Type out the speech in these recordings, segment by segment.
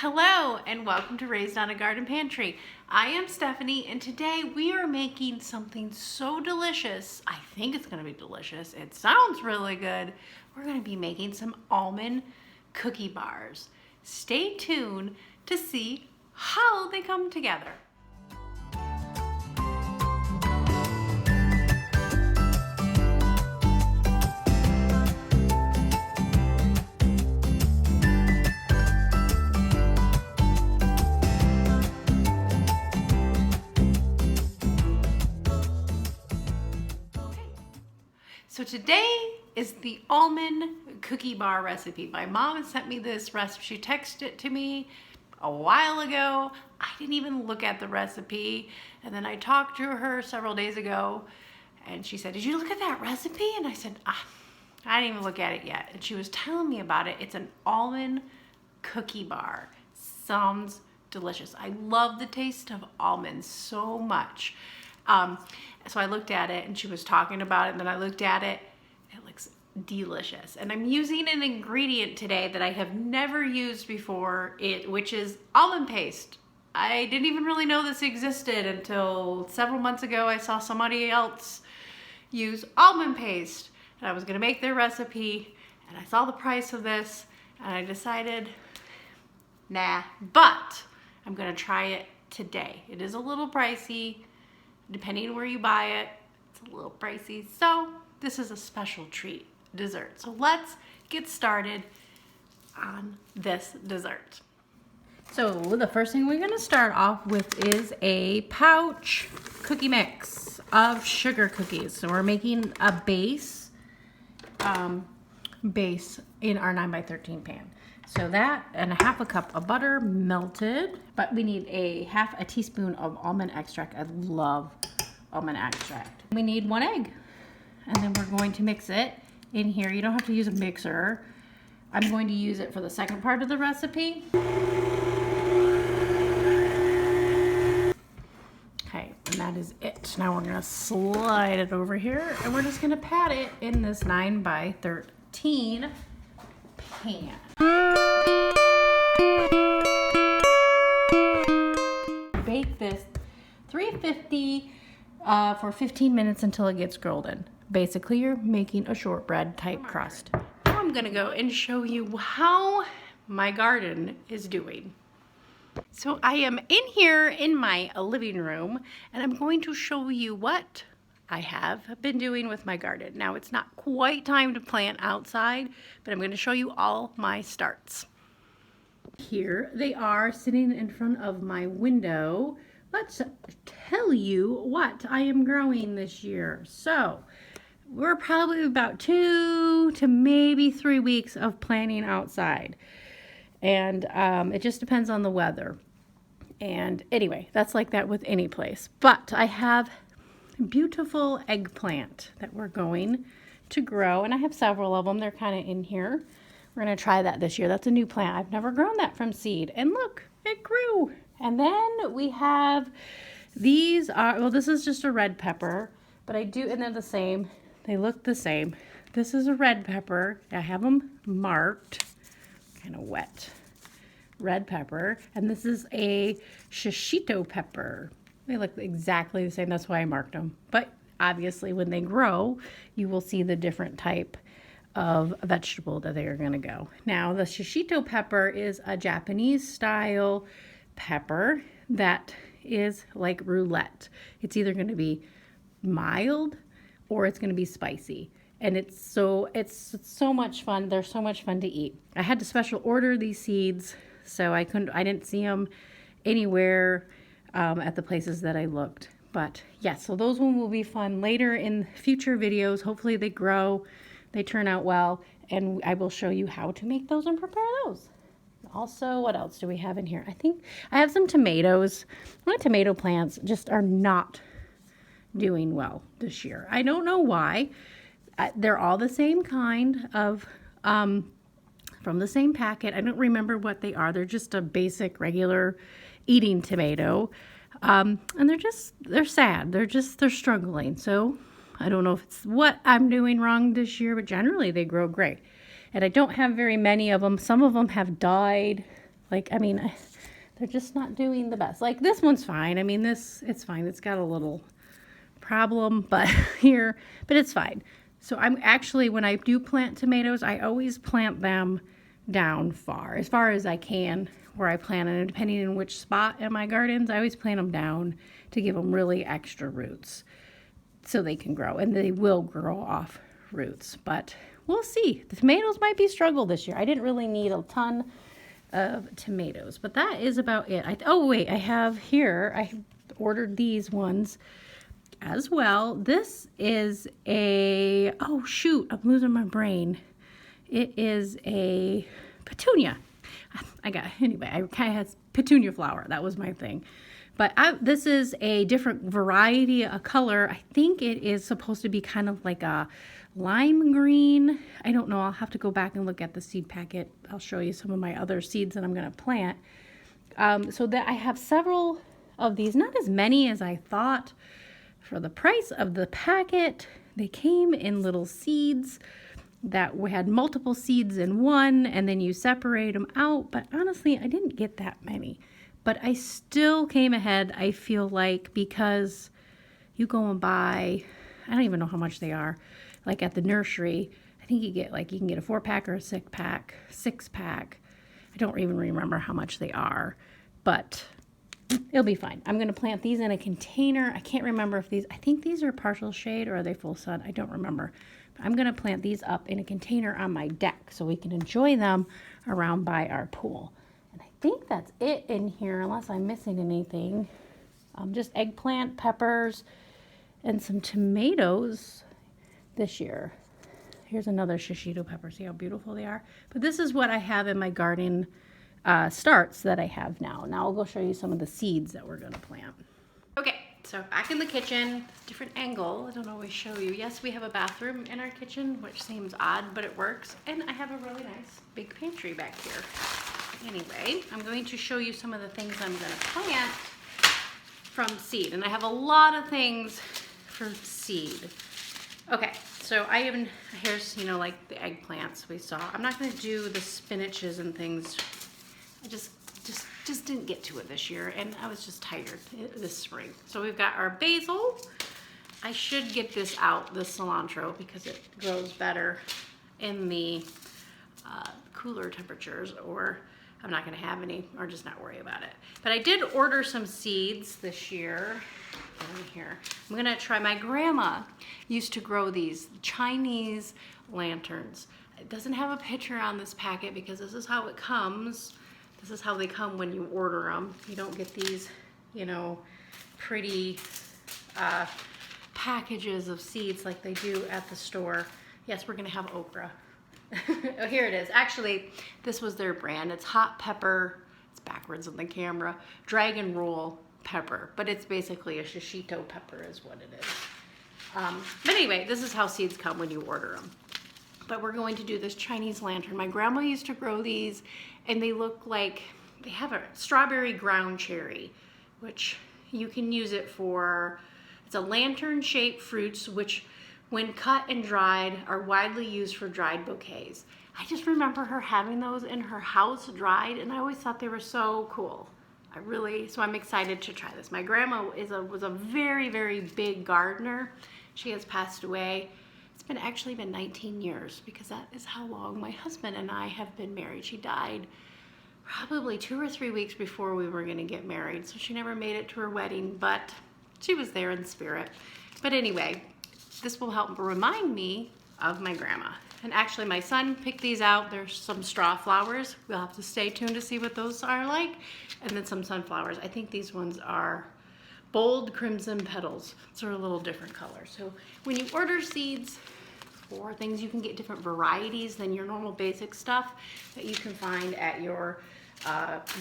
Hello and welcome to Raised on a Garden Pantry. I am Stephanie and today we are making something so delicious. I think it's going to be delicious. It sounds really good. We're going to be making some almond cookie bars. Stay tuned to see how they come together. So today is the almond cookie bar recipe. My mom sent me this recipe. She texted it to me a while ago. I didn't even look at the recipe. And then I talked to her several days ago and she said, "Did you look at that recipe?" And I said, I didn't even look at it yet. And she was telling me about it. It's an almond cookie bar. Sounds delicious. I love the taste of almonds so much. So I looked at it and she was talking about it, and then I looked at it. It looks delicious. And I'm using an ingredient today that I have never used before, which is almond paste. I didn't even really know this existed until several months ago. I saw somebody else use almond paste and I was gonna make their recipe, and I saw the price of this and I decided, nah, but I'm gonna try it today. It is a little pricey. Depending on where you buy it, it's a little pricey. So this is a special treat dessert. So let's get started on this dessert. So the first thing we're gonna start off with is a pouch cookie mix of sugar cookies. So we're making a base in our 9x13 pan. So that and a half a cup of butter melted, but we need a half a teaspoon of almond extract. I love almond extract. We need 1 egg, and then we're going to mix it in here. You don't have to use a mixer. I'm going to use it for the second part of the recipe. Okay, and that is it. Now we're gonna slide it over here, and we're just gonna pat it in this 9x13 pan. Bake this 350 for 15 minutes until it gets golden. Basically, you're making a shortbread type crust. Now I'm gonna go and show you how my garden is doing. So I am in here in my living room, and I'm going to show you what I have been doing with my garden. Now it's not quite time to plant outside, but I'm going to show you all my starts. Here they are sitting in front of my window. Let's tell you what I am growing this year. So we're probably about 2 to maybe 3 weeks of planting outside. And it just depends on the weather. And anyway, that's like that with any place. But I have beautiful eggplant that we're going to grow, and I have several of them. They're kind of in here. We're going to try that this year. That's a new plant. I've never grown that from seed, and look, it grew. And then we have these are, well, this is just a red pepper, but and they're the same. They look the same. This is a red pepper. I have them marked, kind of wet. Red pepper, and this is a shishito pepper. They look exactly the same. That's why I marked them. But obviously when they grow, you will see the different type of vegetable that they are going to go. Now, the shishito pepper is a Japanese style pepper that is like roulette. It's either going to be mild or it's going to be spicy. And it's so much fun. They're so much fun to eat. I had to special order these seeds, so I didn't see them anywhere at the places that I looked. But yes, so those one will be fun later in future videos. Hopefully they grow, they turn out well, and I will show you how to make those and prepare those. Also, what else do we have in here? I think I have some tomatoes. My tomato plants just are not doing well this year. I don't know why. They're all the same kind of, from the same packet. I don't remember what they are. They're just a basic, regular eating tomato. And they're sad. They're struggling. So I don't know if it's what I'm doing wrong this year, but generally they grow great. And I don't have very many of them. Some of them have died, Like, I mean, they're just not doing the best. Like this one's fine. I mean, it's fine. It's got a little problem, but but it's fine. So I'm actually, when I do plant tomatoes, I always plant them down as far as I can where I plant them. And depending on which spot in my gardens, I always plant them down to give them really extra roots so they can grow, and they will grow off roots. But we'll see. The tomatoes might be a struggle this year. I didn't really need a ton of tomatoes, but that is about it. Oh wait, I have here, I ordered these ones as well. This is oh shoot, I'm losing my brain. It is a petunia. Anyway, I kind of had petunia flower. That was my thing. But this is a different variety, a color. I think it is supposed to be kind of like a lime green. I don't know. I'll have to go back and look at the seed packet. I'll show you some of my other seeds that I'm going to plant. So that I have several of these, not as many as I thought. For the price of the packet, they came in little seeds that had multiple seeds in one, and then you separate them out. But honestly, I didn't get that many. But I still came ahead, I feel like, because you go and buy, I don't even know how much they are, like at the nursery. I think you can get a 4-pack or a 6-pack. I don't even remember how much they are, but it'll be fine. I'm going to plant these in a container. I can't remember if I think these are partial shade or are they full sun? I don't remember. But I'm going to plant these up in a container on my deck so we can enjoy them around by our pool. And I think that's it in here, unless I'm missing anything. Just eggplant, peppers, and some tomatoes this year. Here's another shishito pepper. See how beautiful they are? But this is what I have in my garden starts that I have now. Now I'll go show you some of the seeds that we're going to plant. Okay, so back in the kitchen, different angle. I don't always show you. Yes, we have a bathroom in our kitchen, which seems odd, but it works. And I have a really nice big pantry back here. Anyway, I'm going to show you some of the things I'm going to plant from seed. And I have a lot of things for seed. Okay, so here's, like the eggplants we saw. I'm not going to do the spinaches and things. I just didn't get to it this year, and I was just tired this spring. So we've got our basil. I should get this out, the cilantro, because it grows better in the cooler temperatures, or I'm not going to have any, or just not worry about it. But I did order some seeds this year. Here, I'm going to try. My grandma used to grow these Chinese lanterns. It doesn't have a picture on this packet because this is how it comes. This is how they come when you order them. You don't get these, pretty packages of seeds like they do at the store. Yes, we're going to have okra. Oh, here it is. Actually, this was their brand. It's hot pepper. It's backwards on the camera. Dragon roll pepper, but it's basically a shishito pepper is what it is. But anyway, this is how seeds come when you order them. But we're going to do this Chinese lantern. My grandma used to grow these, and they look like, they have a strawberry ground cherry, which you can use it for. It's a lantern-shaped fruits, which when cut and dried are widely used for dried bouquets. I just remember her having those in her house dried, and I always thought they were so cool. So I'm excited to try this. My grandma was a very, very big gardener. She has passed away. It's actually been 19 years, because that is how long my husband and I have been married. She died probably 2 or 3 weeks before we were going to get married, so she never made it to her wedding, but she was there in spirit. But anyway, this will help remind me of my grandma. And actually, my son picked these out. There's some straw flowers. We'll have to stay tuned to see what those are like. And then some sunflowers. I think these ones are bold crimson petals. So they're a little different color. So when you order seeds for things, you can get different varieties than your normal basic stuff that you can find at your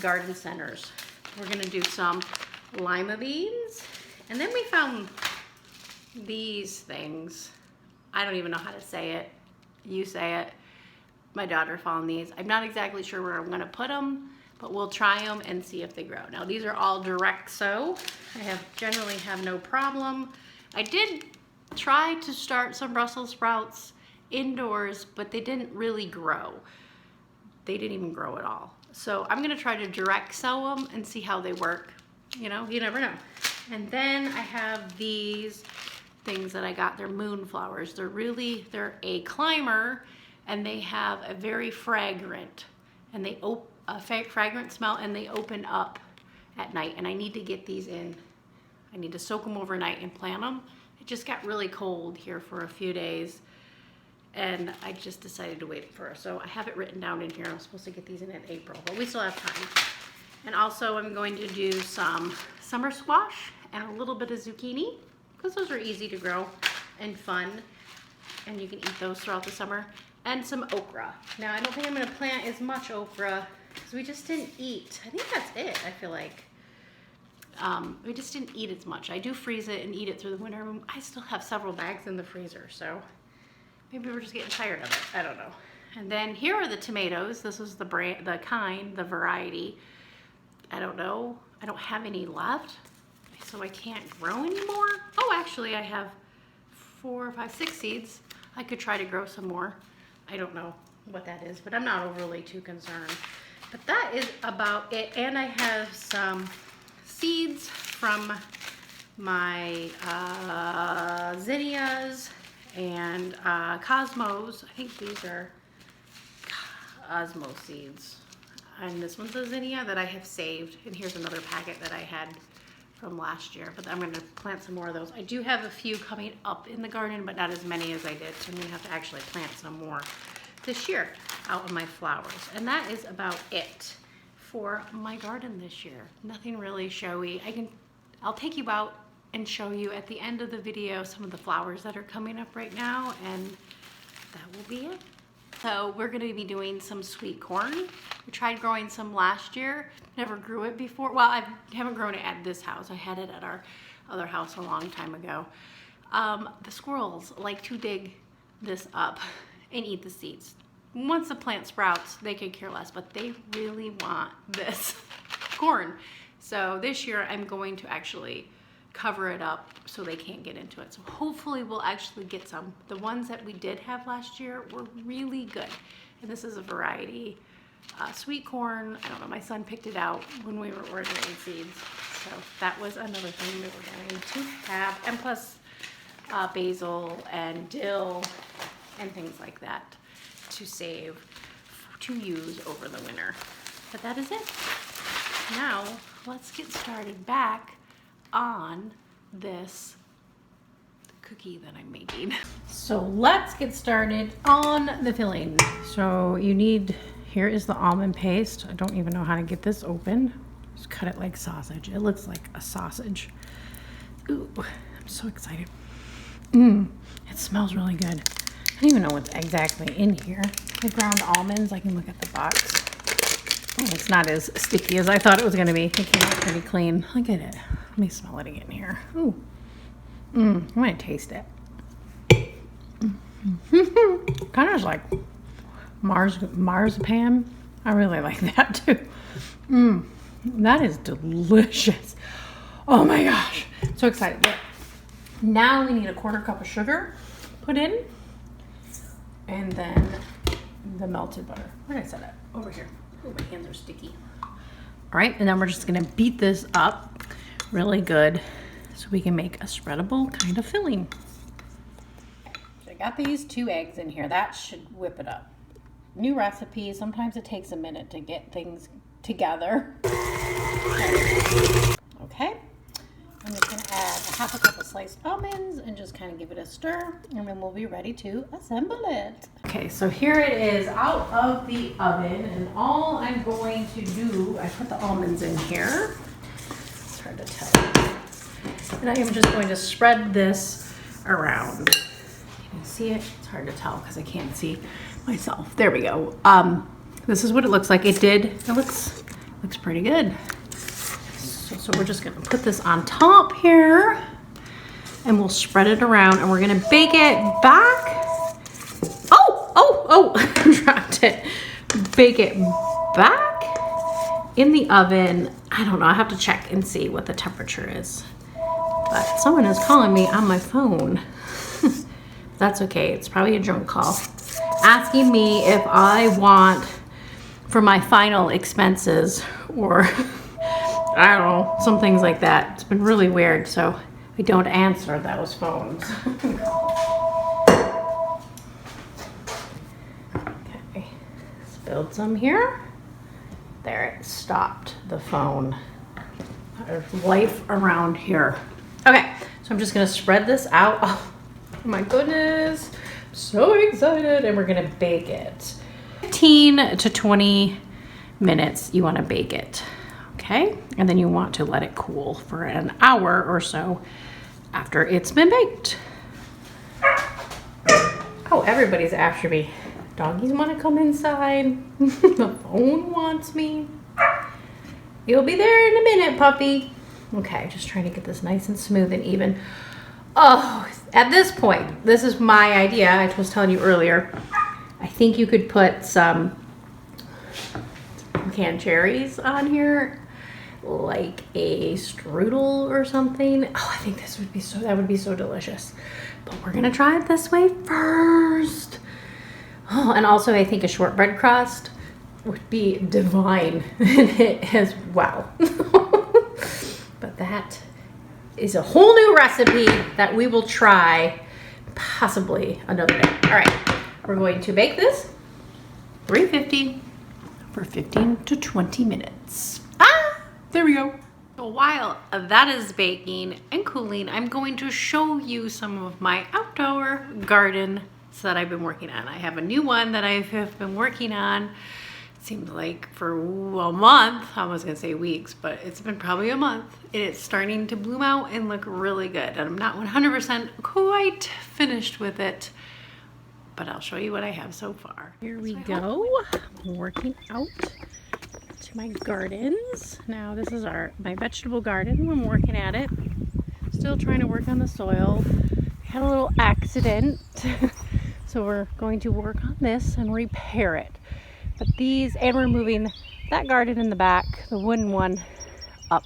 garden centers. We're gonna do some lima beans. And then we found these things. I don't even know how to say it. You say it. My daughter found these. I'm not exactly sure where I'm gonna put them, but we'll try them and see if they grow. Now these are all direct sow. I generally have no problem. I did try to start some Brussels sprouts indoors, but they didn't really grow. They didn't even grow at all. So I'm gonna try to direct sell them and see how they work. You know, you never know. And then I have these things that I got. They're moonflowers. They're a climber, and they have a very fragrant, and fragrant smell, and they open up at night. And I need to get these in. I need to soak them overnight and plant them. It just got really cold here for a few days, and I just decided to wait for it. So I have it written down in here. I'm supposed to get these in April, but we still have time. And also I'm going to do some summer squash and a little bit of zucchini, because those are easy to grow and fun, and you can eat those throughout the summer. And some okra. Now I don't think I'm gonna plant as much okra because we just didn't eat. I think that's it, I feel like. We just didn't eat as much. I do freeze it and eat it through the winter. I still have several bags in the freezer, so maybe we're just getting tired of it. I don't know. And then here are the tomatoes. This is the brand, the variety. I don't know. I don't have any left, so I can't grow anymore. Oh, actually I have 4, 5, 6 seeds. I could try to grow some more. I don't know what that is, but I'm not overly too concerned. But that is about it. And I have some seeds from my zinnias and cosmos. I think these are cosmo seeds. And this one's a zinnia that I have saved. And here's another packet that I had from last year, but I'm going to plant some more of those. I do have a few coming up in the garden, but not as many as I did, so I'm going to have to actually plant some more this year out of my flowers. And that is about it for my garden this year. Nothing really showy. I'll take you out and show you at the end of the video some of the flowers that are coming up right now, and that will be it. So we're going to be doing some sweet corn. We tried growing some last year, never grew it before. Well, I haven't grown it at this house. I had it at our other house a long time ago. The squirrels like to dig this up and eat the seeds. Once the plant sprouts, they could care less, but they really want this corn. So this year I'm going to actually cover it up so they can't get into it. So hopefully we'll actually get some. The ones that we did have last year were really good. And this is a variety. Sweet corn, I don't know, my son picked it out when we were ordering seeds. So that was another thing that we're going to have. And plus basil and dill and things like that to save, to use over the winter. But that is it. Now let's get started back on this cookie that I'm making. So let's get started on the filling. So you need, here is the almond paste. I don't even know how to get this open. Just cut it like sausage. It looks like a sausage. Ooh, I'm so excited. It smells really good. I don't even know what's exactly in here. The ground almonds, I can look at the box. Oh, it's not as sticky as I thought it was gonna be. It came out pretty clean. Look at it. Let me smell it again here. Ooh. I'm gonna taste it. Kind of like marzipan. I really like that too. That is delicious. Oh my gosh. So excited. But now we need a 1/4 cup of sugar put in. And then the melted butter. Where did I set it? Over here. Oh, my hands are sticky. All right, and then we're just gonna beat this up really good so we can make a spreadable kind of filling. So I got these 2 eggs in here. That should whip it up. New recipe. Sometimes it takes a minute to get things together. Okay. I'm just gonna add a 1/2 cup of sliced almonds and just kind of give it a stir, and then we'll be ready to assemble it. Okay, so here it is out of the oven, and all I'm going to do, I put the almonds in here. It's hard to tell. And I am just going to spread this around. Can you see it? It's hard to tell because I can't see myself. There we go. This is what it looks like. It looks pretty good. So we're just gonna put this on top here, and we'll spread it around, and we're gonna bake it back. Oh, dropped it. Bake it back in the oven. I don't know, I have to check and see what the temperature is. But someone is calling me on my phone. That's okay, it's probably a drunk call. Asking me if I want for my final expenses, or I don't know, some things like that. It's been really weird, so I don't answer those phones. Okay, spilled some here. There, it stopped the phone. There's life around here. Okay, so I'm just gonna spread this out. Oh my goodness, I'm so excited. And we're gonna bake it. 15 to 20 minutes you wanna bake it, okay? And then you want to let it cool for an hour or so after it's been baked. Oh, everybody's after me. Doggies wanna come inside. The phone wants me. You'll be there in a minute, puppy. Okay, just trying to get this nice and smooth and even. Oh, at this point, this is my idea. I was telling you earlier, I think you could put some canned cherries on here, like a strudel or something. Oh, I think this would be that would be so delicious. But we're gonna try it this way first. Oh, and also I think a shortbread crust would be divine in it as well. But that is a whole new recipe that we will try possibly another day. All right, we're going to bake this 350 for 15 to 20 minutes. There we go. While that is baking and cooling, I'm going to show you some of my outdoor gardens that I've been working on. I have a new one that I have been working on. It seemed like for a month. I was gonna say weeks, but it's been probably a month. And it's starting to bloom out and look really good. And I'm not 100% quite finished with it, but I'll show you what I have so far. Here we go. I'm working out to my gardens. Now this is my vegetable garden. I'm working at it. Still trying to work on the soil. Had a little accident. So we're going to work on this and repair it. But and we're moving that garden in the back, the wooden one, up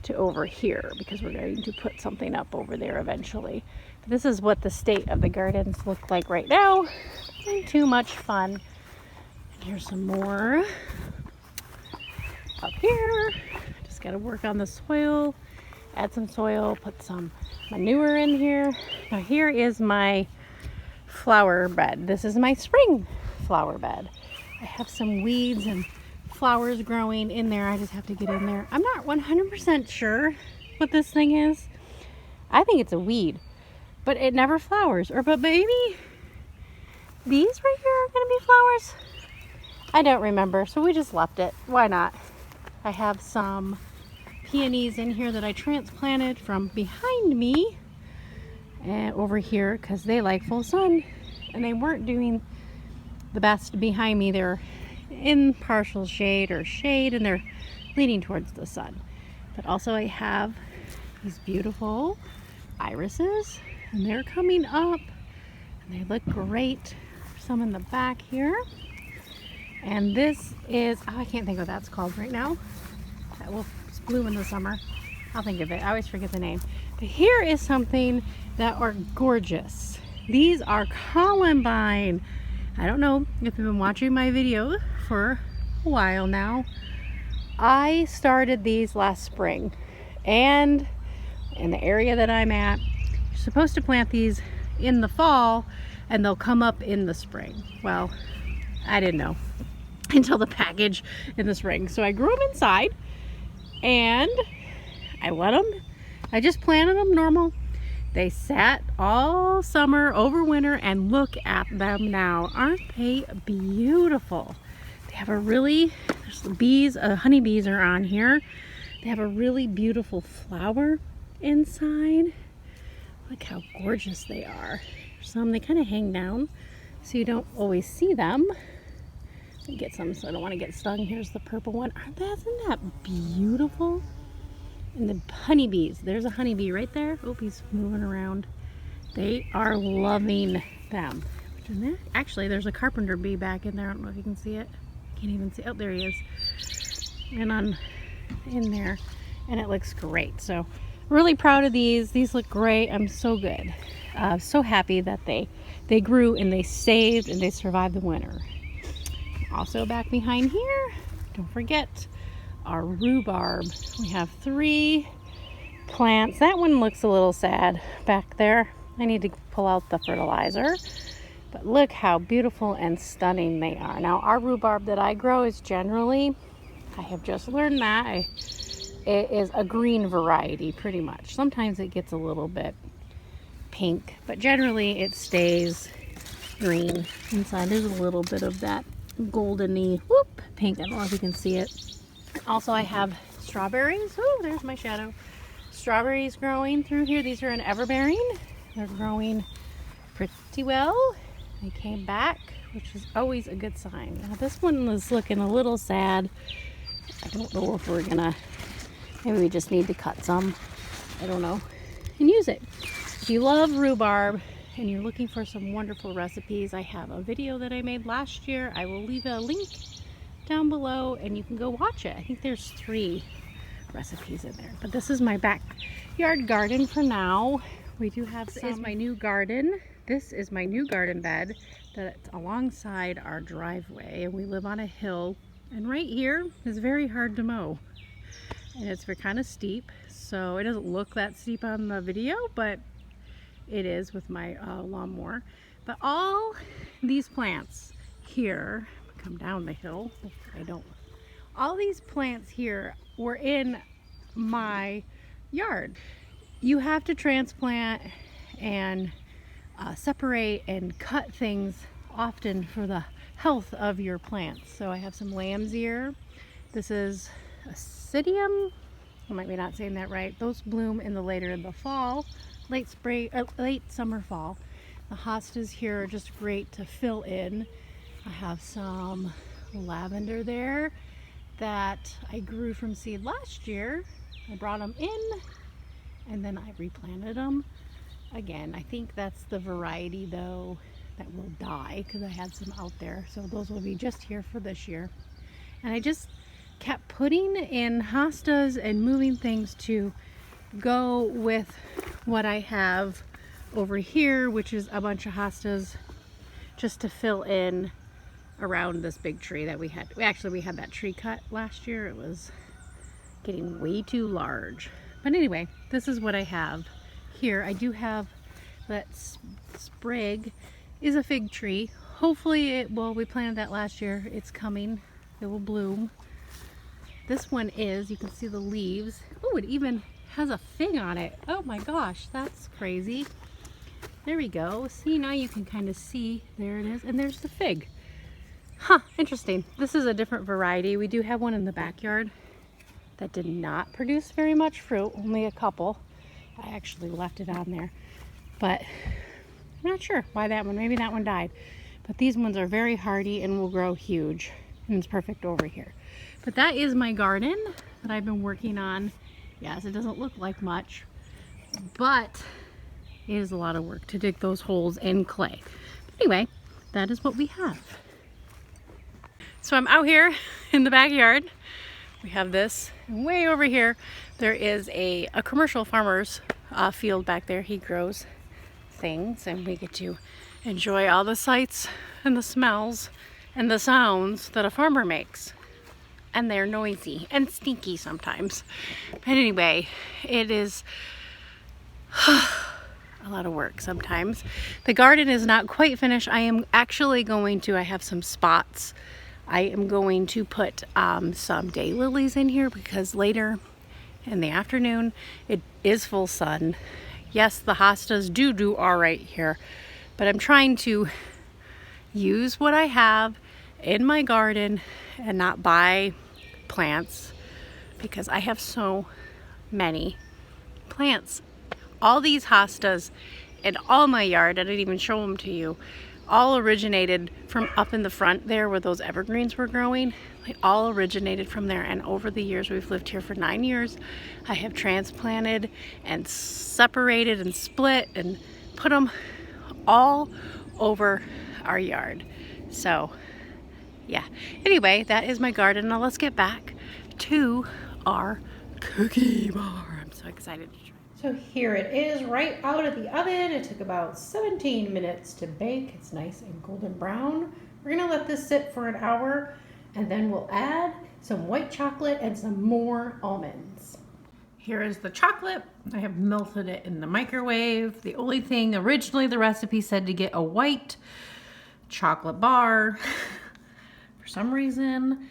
to over here because we're going to put something up over there eventually. But this is what the state of the gardens look like right now. Not too much fun. And here's some more up here. Just got to work on the soil, add some soil, put some manure in here. Now here is my flower bed. This is my spring flower bed. I have some weeds and flowers growing in there. I just have to get in there. I'm not 100% sure what this thing is. I think it's a weed, but it never flowers. But maybe these right here are gonna be flowers. I don't remember, so we just left it. Why not? I have some peonies in here that I transplanted from behind me and over here because they like full sun, and they weren't doing the best behind me. They're in partial shade or shade, and they're leaning towards the sun. But also I have these beautiful irises, and they're coming up and they look great. Some in the back here. And this is, I can't think of what that's called right now. That will bloom in the summer. I'll think of it. I always forget the name. But here is something that are gorgeous. These are columbine. I don't know if you've been watching my video for a while now. I started these last spring, and in the area that I'm at, you're supposed to plant these in the fall and they'll come up in the spring. Well, I didn't know until the package in the spring. So I grew them inside and I just planted them normal. They sat all summer, over winter, and look at them now. Aren't they beautiful? They have there's the bees, honeybees are on here. They have a really beautiful flower inside. Look how gorgeous they are. Some, they kind of hang down, so you don't always see them. Let me get some so I don't want to get stung. Here's the purple one. Isn't that beautiful? And the honeybees, there's a honeybee right there. Oh, he's moving around. They are loving them. Actually, there's a carpenter bee back in there. I don't know if you can see it. I can't even see. Oh, there he is. And in there, and it looks great. So really proud of these. These look great. I'm so good. So happy that they grew and they saved and they survived the winter. Also back behind here, don't forget our rhubarb. We have 3 plants. That one looks a little sad back there. I need to pull out the fertilizer. But look how beautiful and stunning they are. Now our rhubarb that I grow is generally, I have just learned that, it is a green variety pretty much. Sometimes it gets a little bit pink, but generally it stays green. Inside there's a little bit of that goldeny pink. I don't know if you can see it. Also I have strawberries. Oh, there's my shadow. Strawberries growing through here. These are an everbearing. They're growing pretty well. They came back, which is always a good sign. Now this one is looking a little sad. I don't know if we're gonna, maybe we just need to cut some, I don't know, and use it. If you love rhubarb and you're looking for some wonderful recipes, I have a video that I made last year. I will leave a link down below and you can go watch it. I think there's 3 recipes in there, but this is my backyard garden for now. We do have some. This is my new garden. This is my new garden bed that's alongside our driveway, and we live on a hill, and right here is very hard to mow, and it's kind of steep, so it doesn't look that steep on the video, but it is with my lawnmower. But all these plants here, come down the hill, I don't, all these plants here were in my yard. You have to transplant and separate and cut things often for the health of your plants. So I have some lamb's ear. This is Ascidium. I might be not saying that right. Those bloom in the later in the fall, late summer, fall. The hostas here are just great to fill in. I have some lavender there that I grew from seed last year. I brought them in and then I replanted them again. I think that's the variety though that will die because I had some out there, so those will be just here for this year. And I just kept putting in hostas and moving things to go with what I have over here, which is a bunch of hostas just to fill in around this big tree that we had. We had that tree cut last year. It was getting way too large. But anyway, this is what I have here. I do have that sprig is a fig tree. Hopefully it will, we planted that last year. It's coming, it will bloom. This one is, you can see the leaves. Oh, it even has a fig on it. Oh my gosh, that's crazy. There we go. See, now you can kind of see, there it is, and there's the fig. Huh, interesting. This is a different variety. We do have one in the backyard that did not produce very much fruit, only a couple. I actually left it on there, but I'm not sure why that one, maybe that one died. But these ones are very hardy and will grow huge, and it's perfect over here. But that is my garden that I've been working on. Yes, it doesn't look like much, but it is a lot of work to dig those holes in clay. But anyway, that is what we have. So I'm out here in the backyard. We have this, and way over here there is a commercial farmer's field back there. He grows things and we get to enjoy all the sights and the smells and the sounds that a farmer makes. And they're noisy and stinky sometimes. But anyway, it is a lot of work sometimes. The garden is not quite finished. I am actually going to, I have some spots. I am going to put some daylilies in here because later in the afternoon it is full sun. Yes, the hostas do all right here, but I'm trying to use what I have in my garden and not buy plants because I have so many plants. All these hostas in all my yard, I didn't even show them to you, all originated from up in the front there where those evergreens were growing. They all originated from there, and over the years, we've lived here for 9 years, I have transplanted and separated and split and put them all over our yard. So yeah, anyway, that is my garden. Now let's get back to our cookie bar. I'm so excited to try. So here it is right out of the oven. It took about 17 minutes to bake. It's nice and golden brown. We're gonna let this sit for an hour and then we'll add some white chocolate and some more almonds. Here is the chocolate. I have melted it in the microwave. The only thing, originally the recipe said to get a white chocolate bar. For some reason,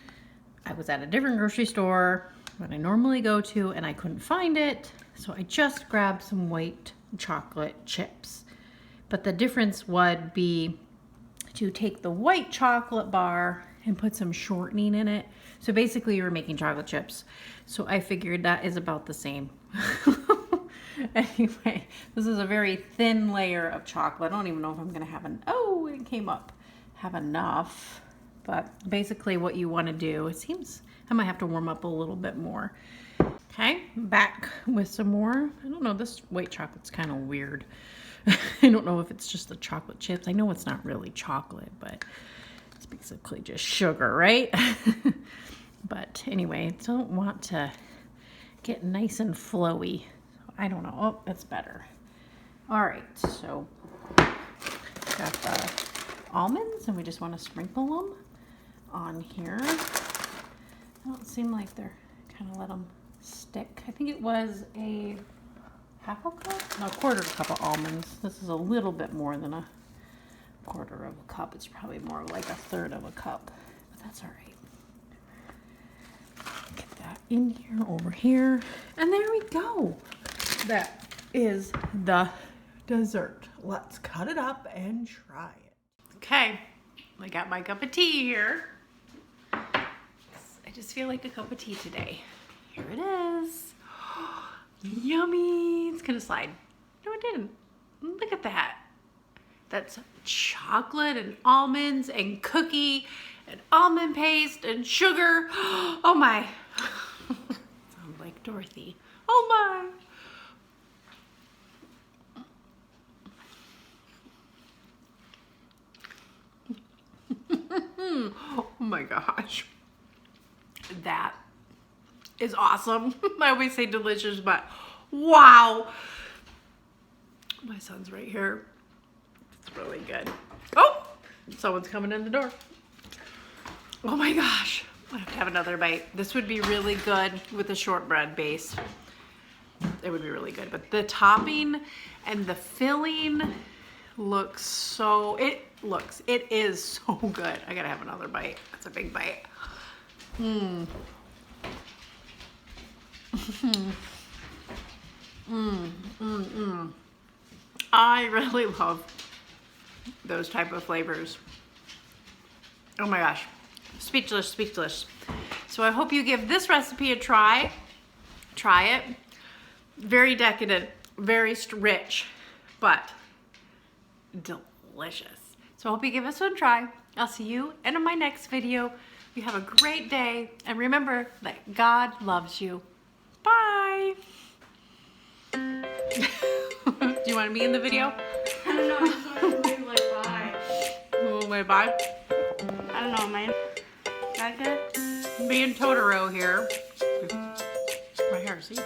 I was at a different grocery store that I normally go to and I couldn't find it. So I just grabbed some white chocolate chips. But the difference would be to take the white chocolate bar and put some shortening in it. So basically you're making chocolate chips. So I figured that is about the same. Anyway, this is a very thin layer of chocolate. I don't even know if I'm gonna have oh, it came up. Have enough. But basically what you wanna do, it seems I might have to warm up a little bit more. Okay, back with some more. I don't know, this white chocolate's kind of weird. I don't know if it's just the chocolate chips. I know it's not really chocolate, but it's basically just sugar, right? But anyway, I don't want to get nice and flowy. I don't know. Oh, that's better. All right, so got the almonds, and we just want to sprinkle them on here. They don't seem like they're kind of let them stick. I think it was a half a cup? No, a quarter cup of almonds. This is a little bit more than a quarter of a cup. It's probably more like a third of a cup, but that's all right. Get that in here, over here, and there we go. That is the dessert. Let's cut it up and try it. Okay, I got my cup of tea here. I just feel like a cup of tea today. Here it is. Yummy. It's gonna slide. No, it didn't. Look at that. That's chocolate and almonds and cookie and almond paste and sugar. Oh my. Sounds like Dorothy. Oh my. Oh my gosh. That is awesome. I always say delicious, but wow. My son's right here. It's really good. Oh, someone's coming in the door. Oh my gosh. I have to have another bite. This would be really good with a shortbread base. It would be really good. But the topping and the filling looks so, it is so good. I gotta have another bite. That's a big bite. Mmm. I really love those type of flavors. Oh my gosh. Speechless, speechless. So I hope you give this recipe a try. Try it. Very decadent, very rich, but delicious. So I hope you give this one a try. I'll see you in my next video. You have a great day, and remember that God loves you. Bye. Do you want to be in the video? I don't know. I just want to be like bye. Oh, wait, bye. I don't know, man. That good? Being Totoro here. My hair, see? Bye.